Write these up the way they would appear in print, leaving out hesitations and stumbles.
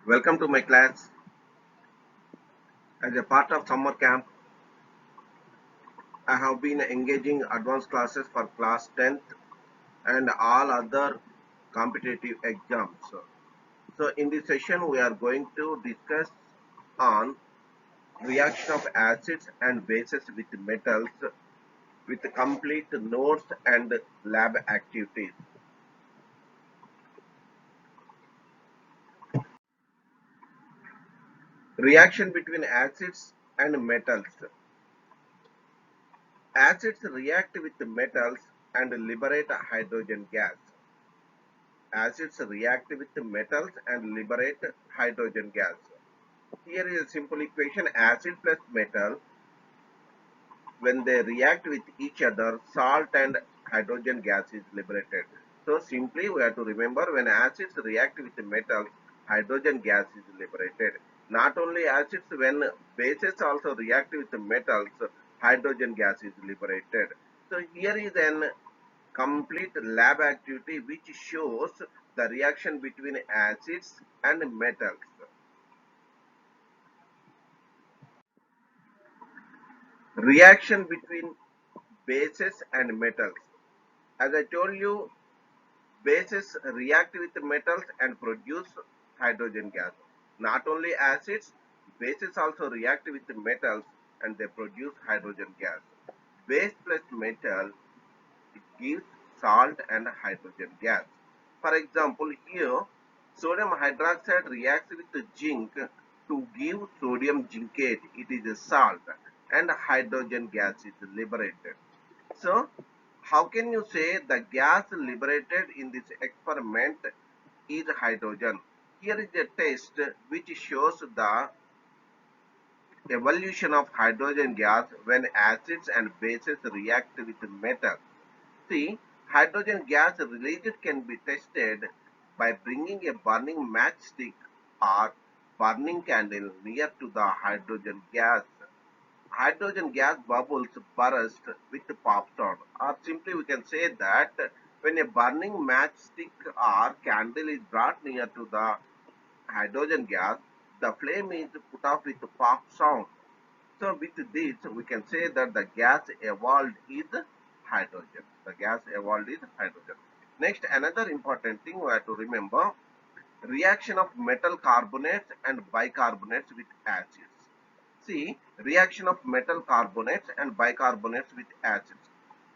Welcome to my class. As a part of summer camp, I have been engaging advanced classes for class 10th and all other competitive exams. So in this session, we are going to discuss on reaction of acids and bases with metals with complete notes and lab activities. Reaction between acids and metals. Acids react with metals and liberate hydrogen gas. Acids react with metals and liberate hydrogen gas. Here is a simple equation: acid plus metal, when they react with each other, salt and hydrogen gas is liberated. So simply we have to remember, when acids react with metals, hydrogen gas is liberated. Not only acids, when bases also react with metals, hydrogen gas is liberated. So here is an complete lab activity which shows the reaction between acids and metals. Reaction between bases and metals. As I told you, bases react with metals and produce hydrogen gas. Not only acids, bases also react with metals and they produce hydrogen gas. Base plus metal, it gives salt and hydrogen gas. For example, here sodium hydroxide reacts with zinc to give sodium zincate. It is a salt and hydrogen gas is liberated. So, how can you say the gas liberated in this experiment is hydrogen? Here is a test which shows the evolution of hydrogen gas when acids and bases react with metal. See, hydrogen gas released can be tested by bringing a burning matchstick or burning candle near to the hydrogen gas. Hydrogen gas bubbles burst with pop sound, or simply we can say that when a burning matchstick or candle is brought near to the hydrogen gas, the flame is put off with pop sound. So with this, we can say that the gas evolved is hydrogen. The gas evolved is hydrogen. Next, another important thing we have to remember: reaction of metal carbonates and bicarbonates with acids. See, reaction of metal carbonates and bicarbonates with acids.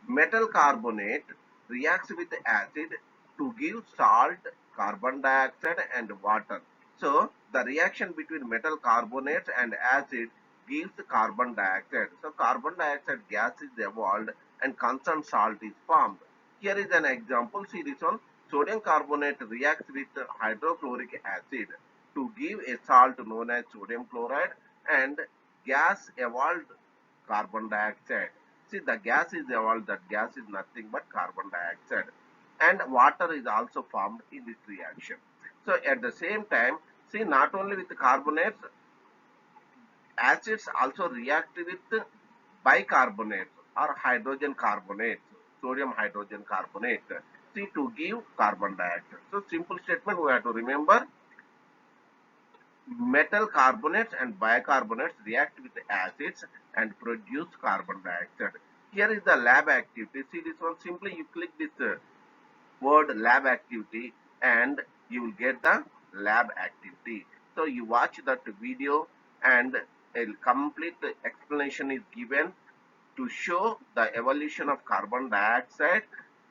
Metal carbonate reacts with acid to give salt, carbon dioxide and water. So, the reaction between metal carbonates and acid gives carbon dioxide. So, carbon dioxide gas is evolved and concerned salt is formed. Here is an example. See this one. Sodium carbonate reacts with hydrochloric acid to give a salt known as sodium chloride, and gas evolved carbon dioxide. See, the gas is evolved, that gas is nothing but carbon dioxide. And water is also formed in this reaction. So at the same time, see, not only with carbonates, acids also react with bicarbonates or hydrogen carbonates, sodium hydrogen carbonate, see, to give carbon dioxide. So simple statement we have to remember: metal carbonates and bicarbonates react with acids and produce carbon dioxide. Here is the lab activity. See this one. Simply you click this word lab activity and you will get the lab activity. So you watch that video and a complete explanation is given to show the evolution of carbon dioxide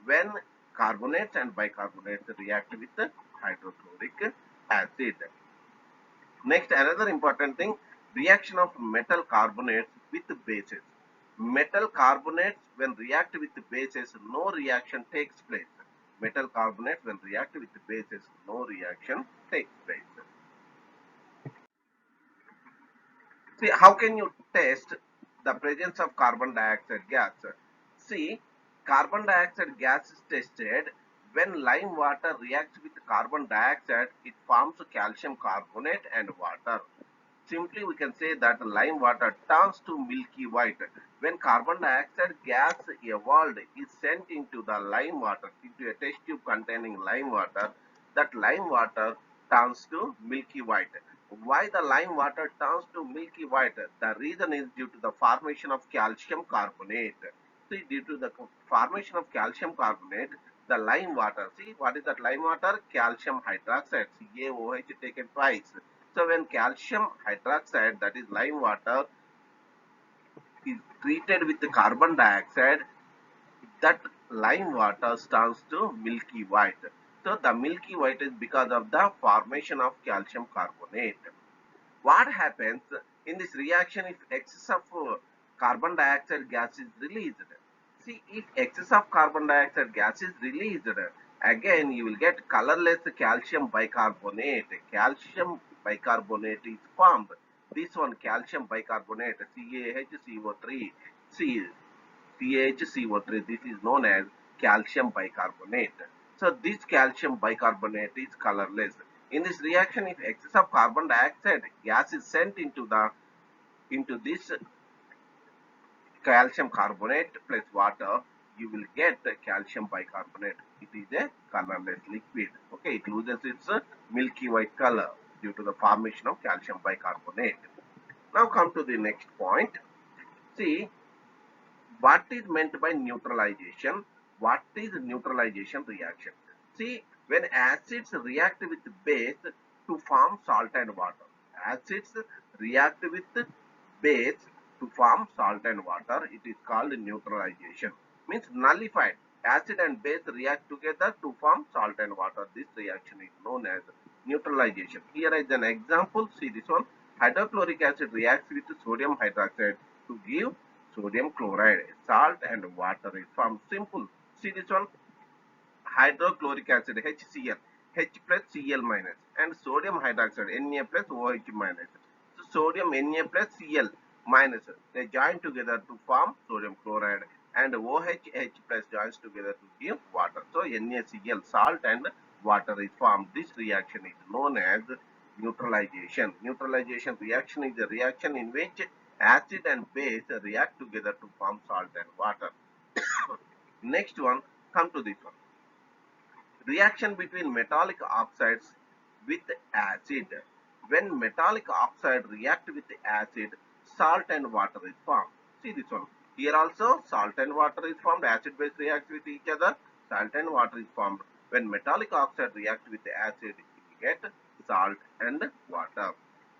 when carbonates and bicarbonates react with hydrochloric acid. Next, another important thing: reaction of metal carbonates with bases. Metal carbonates, when react with bases, no reaction takes place. Metal carbonates, when react with bases, no reaction takes place. See, how can you test the presence of carbon dioxide gas? See, carbon dioxide gas is tested when lime water reacts with carbon dioxide, it forms calcium carbonate and water. Simply we can say that lime water turns to milky white. When carbon dioxide gas evolved is sent into the lime water, into a test tube containing lime water, that lime water turns to milky white. Why the lime water turns to milky white? The reason is due to the formation of calcium carbonate. See, due to the formation of calcium carbonate, the lime water, see what is that lime water? Calcium hydroxide, CaOH taken twice. So when calcium hydroxide, that is lime water, is treated with the carbon dioxide, that lime water turns to milky white. So the milky white is because of the formation of calcium carbonate. What happens in this reaction if excess of carbon dioxide gas is released? See, if excess of carbon dioxide gas is released, again you will get colorless calcium bicarbonate. Calcium bicarbonate is formed. This one calcium bicarbonate, CaHCO3, C CaHCO3, this is known as calcium bicarbonate. So this calcium bicarbonate is colorless. In this reaction, if excess of carbon dioxide gas is sent into this calcium carbonate plus water, you will get calcium bicarbonate. It is a colorless liquid. Okay, it loses its milky white color due to the formation of calcium bicarbonate. Now come to the next point. See, what is meant by neutralization? What is neutralization reaction? See, when acids react with base to form salt and water, acids react with base to form salt and water, it is called neutralization. Means nullified. Acid and base react together to form salt and water. This reaction is known as neutralization. Here is an example. See this one. Hydrochloric acid reacts with sodium hydroxide to give sodium chloride. Salt and water is formed. Simple. See this one. Hydrochloric acid HCl, H plus Cl minus, and sodium hydroxide Na plus OH minus. So sodium Na plus Cl minus, they join together to form sodium chloride, and OH H plus joins together to give water. So NaCl, salt and water is formed. This reaction is known as neutralization. Neutralization reaction is a reaction in which acid and base react together to form salt and water. Next one, come to this one. Reaction between metallic oxides with acid. When metallic oxide react with acid, salt and water is formed. See this one. Here also salt and water is formed. Acid base reacts with each other. Salt and water is formed. When metallic oxide reacts with acid, you get salt and water.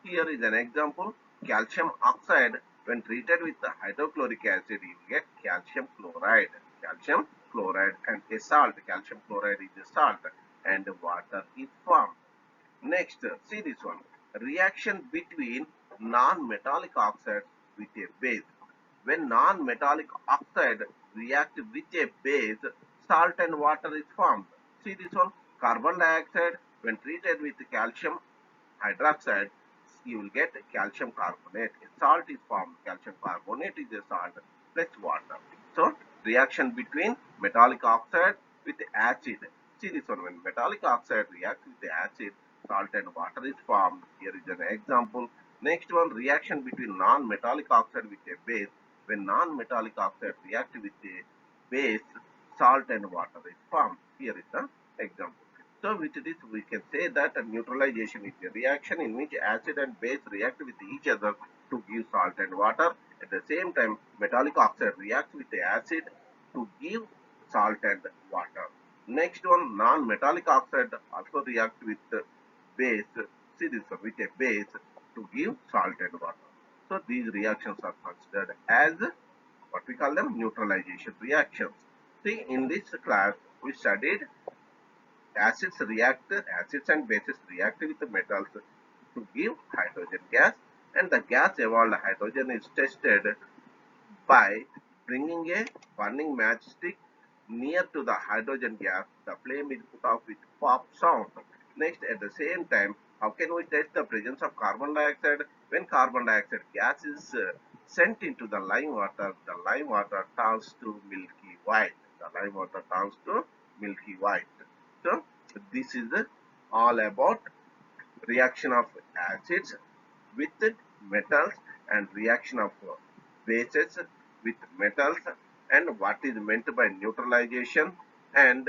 Here is an example. Calcium oxide, when treated with the hydrochloric acid, you get calcium chloride. Calcium chloride and a salt. Calcium chloride is a salt and water is formed. Next, see this one. Reaction between non-metallic oxides with a base. When non-metallic oxide react with a base, salt and water is formed. See this one. Carbon dioxide, when treated with calcium hydroxide, you will get calcium carbonate. A salt is formed. Calcium carbonate is a salt plus water. So, reaction between metallic oxide with acid. See this one. When metallic oxide reacts with the acid, salt and water is formed. Here is an example. Next one, reaction between non-metallic oxide with a base. When non-metallic oxide reacts with a base, salt and water is formed. Here is the example. So with this we can say that a neutralization is a reaction in which acid and base react with each other to give salt and water. At the same time, metallic oxide reacts with the acid to give salt and water. Next one, non-metallic oxide also react with the base. See this one, with a base to give salt and water. So these reactions are considered as what we call them neutralization reactions. See, in this class we studied acids and bases react with the metals to give hydrogen gas, and the gas evolved hydrogen is tested by bringing a burning matchstick near to the hydrogen gas. The flame is put off with pop sound. Next, at the same time, how can we test the presence of carbon dioxide? When carbon dioxide gas is sent into the lime water turns to milky white. The lime water turns to milky white. So, this is all about reaction of acids with metals and reaction of bases with metals, and what is meant by neutralization, and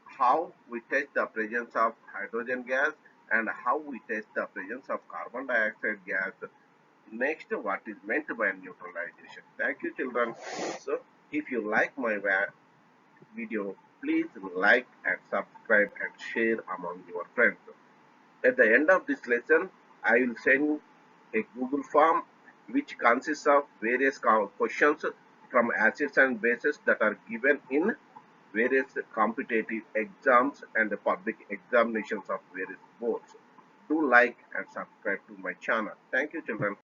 how we test the presence of hydrogen gas and how we test the presence of carbon dioxide gas. Next, what is meant by neutralization. Thank you, children. So, if you like my video, please like and subscribe and share among your friends. At the end of this lesson, I will send a Google form which consists of various questions from acids and bases that are given in various competitive exams and the public examinations of various boards. Do like and subscribe to my channel. Thank you, children.